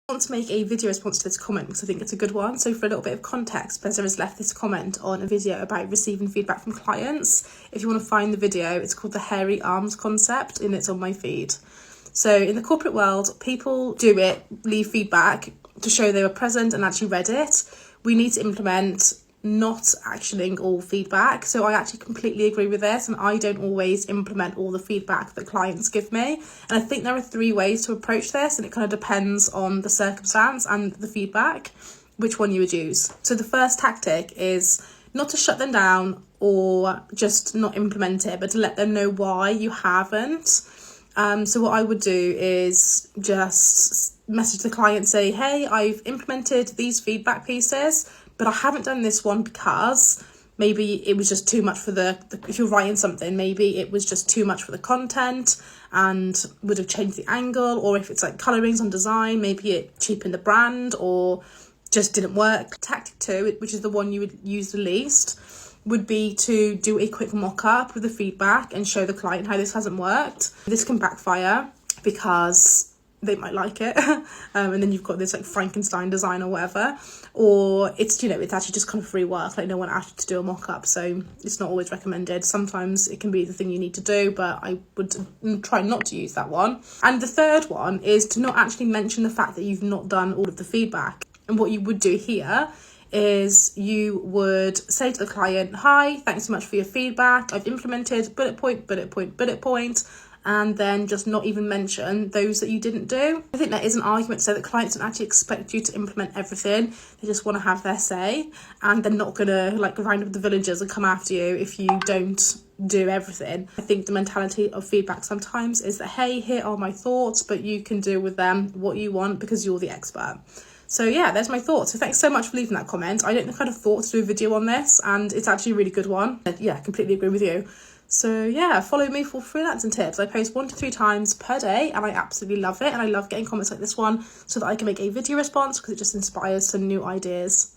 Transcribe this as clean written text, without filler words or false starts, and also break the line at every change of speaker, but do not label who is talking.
I want to make a video response to this comment because I think it's a good one. So for a little bit of context, Bezza has left this comment on a video about receiving feedback from clients. If you want to find the video, it's called the hairy arms concept and it's on my feed. So in the corporate world, people do it, leave feedback to show they were present and actually read it. We need to implement not actioning all feedback. So I actually completely agree with this, and I don't always implement all the feedback that clients give me. And I think there are 3 ways to approach this, and it kind of depends on the circumstance and the feedback, which one you would use. So the first tactic is not to shut them down or just not implement it, but to let them know why you haven't. So what I would do is just message the client, say, hey, I've implemented these feedback pieces, but I haven't done this one because maybe it was just too much for if you're writing something, maybe it was just too much for the content and would have changed the angle, or if it's like colorings on design, maybe it cheapened the brand or just didn't work. Tactic 2, which is the one you would use the least, would be to do a quick mock-up with the feedback and show the client how this hasn't worked. This can backfire because they might like it and then you've got this like Frankenstein design or whatever, or it's it's actually just kind of free work, like no one asked you to do a mock-up, so it's not always recommended. Sometimes it can be the thing you need to do, but I would try not to use that one. And the third one is to not actually mention the fact that you've not done all of the feedback. And what you would do here is you would say to the client, hi, thanks so much for your feedback, I've implemented bullet point, bullet point, bullet point, and then just not even mention those that you didn't do. I think there is an argument to say that clients don't actually expect you to implement everything. They just want to have their say, and they're not going to like round up the villagers and come after you if you don't do everything. I think the mentality of feedback sometimes is that, hey, here are my thoughts, but you can do with them what you want because you're the expert. So yeah, there's my thoughts. So thanks so much for leaving that comment. I don't know, kind of thought to do a video on this, and it's actually a really good one. Yeah, completely agree with you. So yeah, follow me for freelancing tips. I post 1 to 3 times per day and I absolutely love it. And I love getting comments like this one so that I can make a video response because it just inspires some new ideas.